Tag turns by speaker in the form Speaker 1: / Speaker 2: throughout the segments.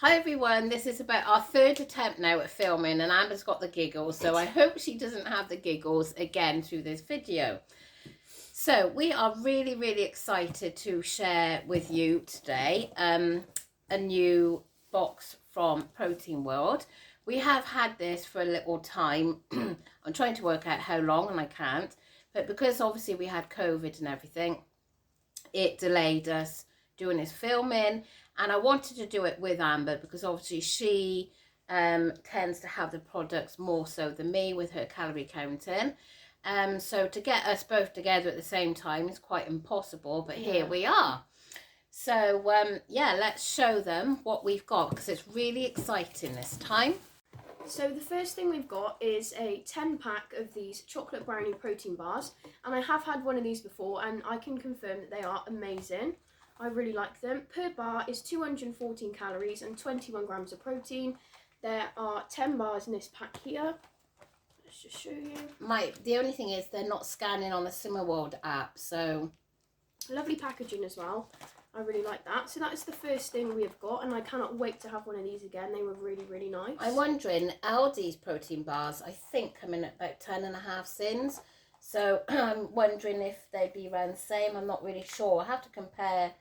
Speaker 1: Hi everyone, this is about our third attempt now at filming and Amber's got the giggles, so I hope she doesn't have the giggles again through this video. So we are really excited to share with you today a new box from Protein World. We have had this for a little time. I'm trying to work out how long and I can't, but because obviously we had COVID and everything, it delayed us doing this filming, and I wanted to do it with Amber because obviously she tends to have the products more so than me with her calorie counting. So to get us both together at the same time is quite impossible, but here we are. So yeah, let's show them what we've got because it's really exciting this time.
Speaker 2: So the first thing we've got is a 10 pack of these chocolate brownie protein bars, and I have had one of these before and I can confirm that they are amazing. I really like them. Per bar is 214 calories and 21 grams of protein. There are 10 bars in this pack here. Let's just show you.
Speaker 1: The only thing is they're not scanning on the SlimmerWorld app, so
Speaker 2: lovely packaging as well. I really like that. So that is the first thing we have got, and I cannot wait to have one of these again. They were really nice.
Speaker 1: I'm wondering, Aldi's protein bars, I think, come in at about 10.5 cents. So I'm wondering if they'd be around the same. I'm not really sure. I have to compare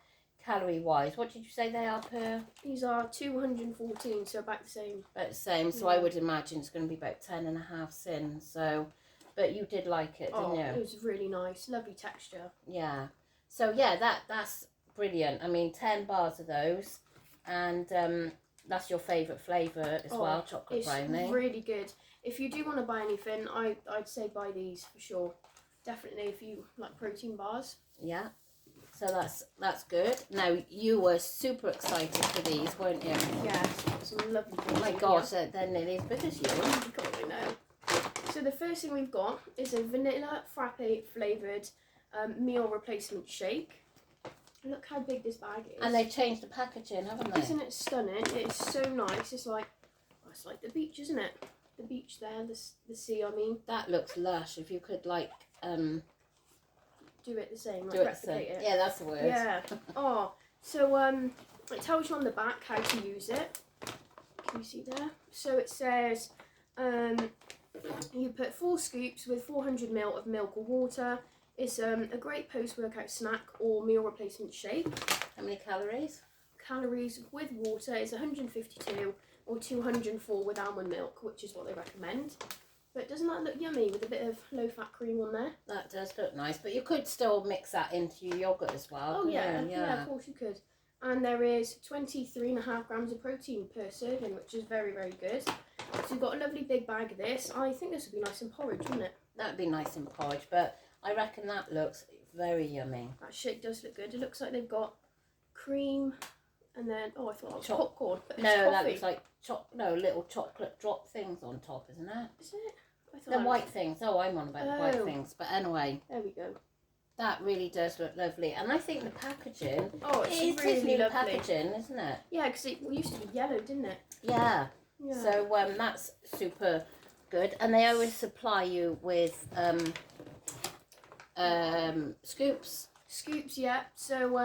Speaker 1: calorie-wise. What did you say they are per?
Speaker 2: These are 214, so about the same.
Speaker 1: About the same. So yeah. I would imagine it's going to be about 10.5 cents. So, but you did like it, didn't you?
Speaker 2: It was really nice. Lovely texture.
Speaker 1: Yeah. So yeah, that's brilliant. I mean, 10 bars of those, and that's your favourite flavour as well, chocolate brownie.
Speaker 2: It's really good. If you do want to buy anything, I'd say buy these for sure. Definitely if you like protein bars.
Speaker 1: Yeah. So that's good. Now, you were super excited for these, weren't you?
Speaker 2: Yeah, some lovely things.
Speaker 1: Oh my gosh, they're nearly as big as you.
Speaker 2: God, I know. So the first thing we've got is a vanilla frappe flavoured meal replacement shake. Look how big this bag is.
Speaker 1: And they've changed the packaging, haven't they?
Speaker 2: Isn't it stunning? It's so nice. It's like the beach, isn't it? The beach there, the sea, I mean.
Speaker 1: That looks lush. If you could, like,
Speaker 2: do it the same, like replicate it.
Speaker 1: Yeah, that's the word.
Speaker 2: Yeah. Oh, so it tells you on the back how to use it. Can you see there? So it says you put 4 scoops with 400 ml of milk or water. It's a great post-workout snack or meal replacement shake.
Speaker 1: How many calories?
Speaker 2: Calories with water is 152 or 204 with almond milk, which is what they recommend. But doesn't that look yummy with a bit of low-fat cream on there?
Speaker 1: That does look nice, but you could still mix that into your yogurt as well.
Speaker 2: Oh yeah, of course you could. And there is 23.5 grams of protein per serving, which is very good. So you've got a lovely big bag of this. I think this would be nice in porridge, wouldn't it?
Speaker 1: That would be nice in porridge, but I reckon that looks very yummy.
Speaker 2: That shake does look good. It looks like they've got cream and then, I thought it was popcorn. But it's
Speaker 1: no,
Speaker 2: coffee.
Speaker 1: that looks like little chocolate drop things on top, isn't it?
Speaker 2: Is it?
Speaker 1: The white things. Oh, I'm on about the white things. But anyway.
Speaker 2: There we go.
Speaker 1: That really does look lovely. And I think the packaging,
Speaker 2: it's
Speaker 1: really
Speaker 2: lovely
Speaker 1: packaging, isn't it?
Speaker 2: Yeah, because it used to be yellow, didn't it?
Speaker 1: Yeah. So that's super good. And they always supply you with scoops.
Speaker 2: Scoops, yeah. So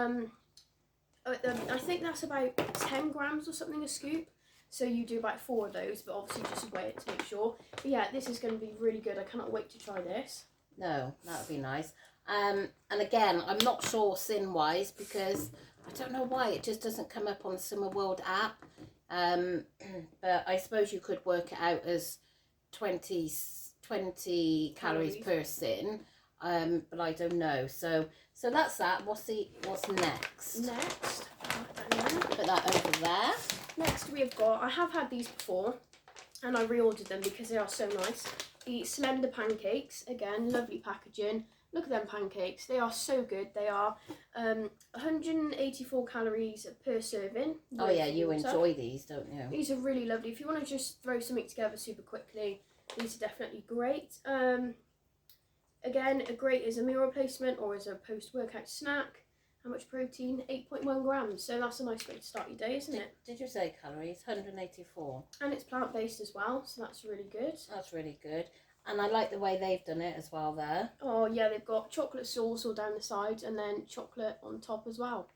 Speaker 2: I think that's about 10 grams or something a scoop. So you do about 4 of those, but obviously just weigh it to make sure. But yeah, this is going to be really good. I cannot wait to try this.
Speaker 1: No, that would be nice. And again, I'm not sure sin-wise because I don't know why it just doesn't come up on the SlimmerWorld app. But I suppose you could work it out as 20 calories per sin. But I don't know. So that's that. What's next?
Speaker 2: Next,
Speaker 1: put that over there.
Speaker 2: Next we have got, I have had these before and I reordered them because they are so nice. The Slender pancakes, again, lovely packaging. Look at them pancakes, they are so good. They are 184 calories per serving.
Speaker 1: Oh yeah, you enjoy these, don't you?
Speaker 2: These are really lovely. If you want to just throw something together super quickly, these are definitely great. Again, great as a meal replacement or as a post-workout snack. How much protein? 8.1 grams. So that's a nice way to start your day, isn't it?
Speaker 1: Did you say calories? 184.
Speaker 2: And it's plant-based as well, so that's really good.
Speaker 1: That's really good. And I like the way they've done it as well there.
Speaker 2: Oh yeah, they've got chocolate sauce all down the sides and then chocolate on top as well.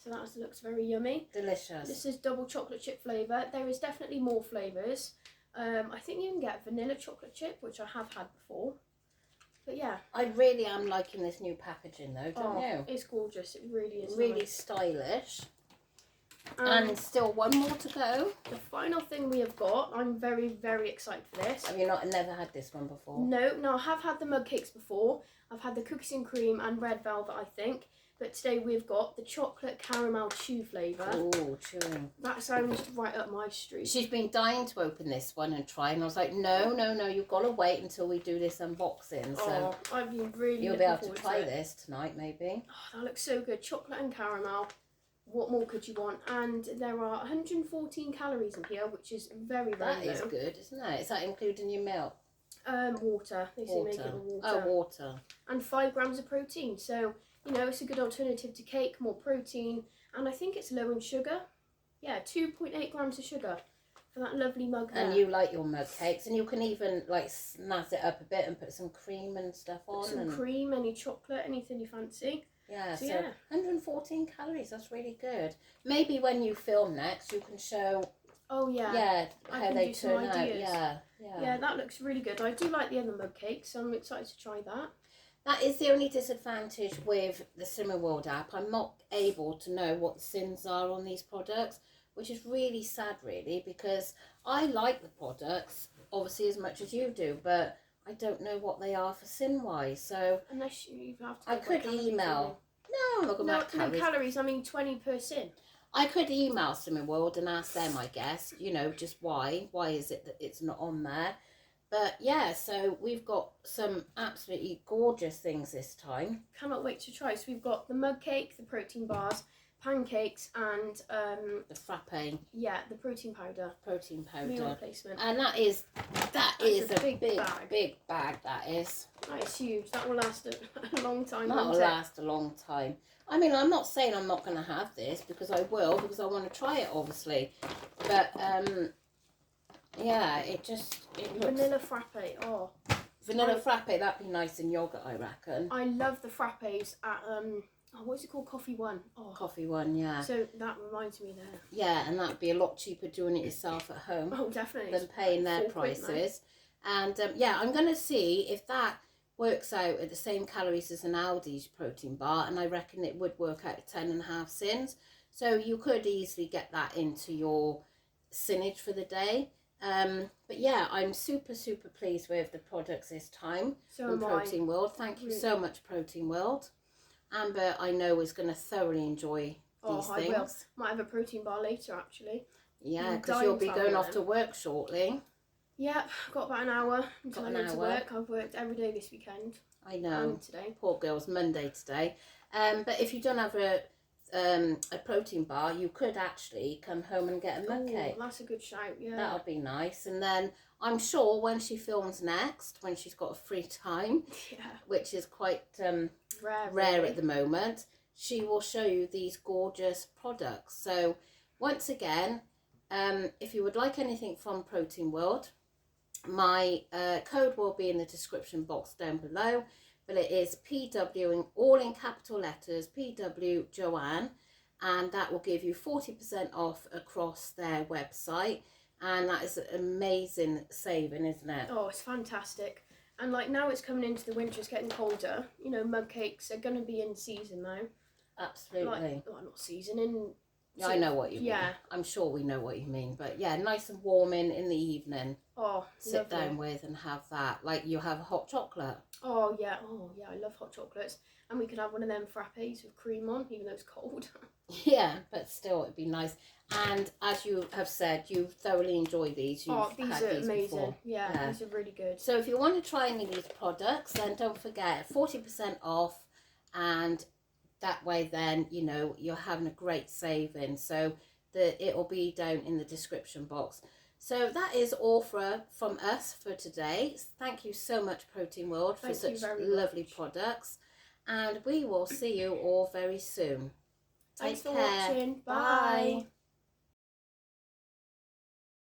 Speaker 2: So that looks very yummy.
Speaker 1: Delicious.
Speaker 2: This is double chocolate chip flavour. There is definitely more flavours. I think you can get vanilla chocolate chip, which I have had before. But yeah.
Speaker 1: I really am liking this new packaging though, don't you?
Speaker 2: It's gorgeous. It really is.
Speaker 1: Really
Speaker 2: nice.
Speaker 1: stylish. And still one more to go.
Speaker 2: The final thing we have got, I'm very, very excited for this.
Speaker 1: Have you never had this one before?
Speaker 2: No, I have had the mug cakes before. I've had the cookies and cream and red velvet, I think. But today we've got the chocolate caramel chew flavour.
Speaker 1: Oh, chewing.
Speaker 2: That sounds right up my street.
Speaker 1: She's been dying to open this one and try, and I was like, no, you've got to wait until we do this unboxing. So
Speaker 2: I've been really
Speaker 1: you'll be able to try this tonight, maybe.
Speaker 2: Oh, that looks so good. Chocolate and caramel. What more could you want? And there are 114 calories in here, which is very, very low.
Speaker 1: That is good, isn't it? Is that including your milk?
Speaker 2: Water. They say make it with water.
Speaker 1: Oh, water.
Speaker 2: And 5 grams of protein. So, you know, it's a good alternative to cake, more protein. And I think it's low in sugar. Yeah, 2.8 grams of sugar for that lovely mug there.
Speaker 1: And you like your mug cakes, and you can even like snazz it up a bit and put some cream and stuff on.
Speaker 2: Some cream, any chocolate, anything you fancy.
Speaker 1: Yeah, so 114 calories, that's really good. Maybe when you film next, you can show...
Speaker 2: Oh, yeah.
Speaker 1: Yeah, how they turn out. Yeah,
Speaker 2: that looks really good. I do like the other mug cakes, so I'm excited to try that.
Speaker 1: That is the only disadvantage with the Cinnamon World app. I'm not able to know what the sins are on these products, which is really sad, really, because I like the products, obviously, as much as you do, but I don't know what they are for sin-wise, so...
Speaker 2: Unless you have to...
Speaker 1: I could email... No, I'm not going to
Speaker 2: No calories, I mean 20 per sin.
Speaker 1: I could email Cinnamon World and ask them, I guess, you know, just why. Why is it that it's not on there? But yeah, so we've got some absolutely gorgeous things this time.
Speaker 2: Cannot wait to try. So we've got the mug cake, the protein bars, pancakes, and
Speaker 1: the frappe.
Speaker 2: Yeah, the protein powder.
Speaker 1: Protein powder.
Speaker 2: Meal replacement.
Speaker 1: And that is a big bag. That is.
Speaker 2: That is huge. That will last a long time.
Speaker 1: That will last a long time. I mean, I'm not saying I'm not going to have this, because I will, because I want to try it, obviously. But yeah, it looks...
Speaker 2: Vanilla frappe. Oh.
Speaker 1: Vanilla frappe. That'd be nice in yogurt, I reckon.
Speaker 2: I love the frappes at what's it called? Coffee One. Oh.
Speaker 1: Coffee One, yeah.
Speaker 2: So that reminds me there.
Speaker 1: Yeah, and that'd be a lot cheaper doing it yourself at home.
Speaker 2: Oh, definitely.
Speaker 1: Than paying their prices. And yeah, I'm going to see if that works out at the same calories as an Aldi's protein bar, and I reckon it would work out at 10.5 sins. So you could easily get that into your sinnage for the day. But yeah, I'm super pleased with the products this time from Protein World. Thank you so much, Protein World. Amber, I know, is going to thoroughly enjoy these things.
Speaker 2: I will. Might have a protein bar later, actually.
Speaker 1: Yeah, because you'll be going off to work shortly.
Speaker 2: Yep, got about an hour until I go to work. I've worked every day this weekend.
Speaker 1: I know.
Speaker 2: And today.
Speaker 1: Poor girl's Monday today. But if you don't have a protein bar, you could actually come home and get a mug cake.
Speaker 2: That's a good shout, yeah.
Speaker 1: That'll be nice. And then I'm sure when she films next, when she's got a free time, which is quite rare at the moment, she will show you these gorgeous products. So once again, if you would like anything from Protein World, my code will be in the description box down below, but it is PW, all in capital letters, PW Joanne, and that will give you 40% off across their website, and that is an amazing saving, isn't it?
Speaker 2: Oh, it's fantastic. And like now it's coming into the winter, it's getting colder, you know, mug cakes are going to be in season now.
Speaker 1: Absolutely.
Speaker 2: Well, not season, in...
Speaker 1: Yeah, I know what you mean. I'm sure we know what you mean. But yeah, nice and warm in the evening.
Speaker 2: Oh,
Speaker 1: sit down with and have that. Like you have hot chocolate.
Speaker 2: Oh yeah, I love hot chocolates. And we could have one of them frappes with cream on, even though it's cold.
Speaker 1: Yeah, but still it'd be nice. And as you have said, you thoroughly enjoy these.
Speaker 2: These are amazing. Before. Yeah, these are really good.
Speaker 1: So if you want to try any of these products, then don't forget 40% off, and that way then, you know, you're having a great saving. So it'll be down in the description box. So that is all from us for today. Thank you so much, Protein World, for such lovely products. And we will see you all very soon.
Speaker 2: Thanks for watching. Bye.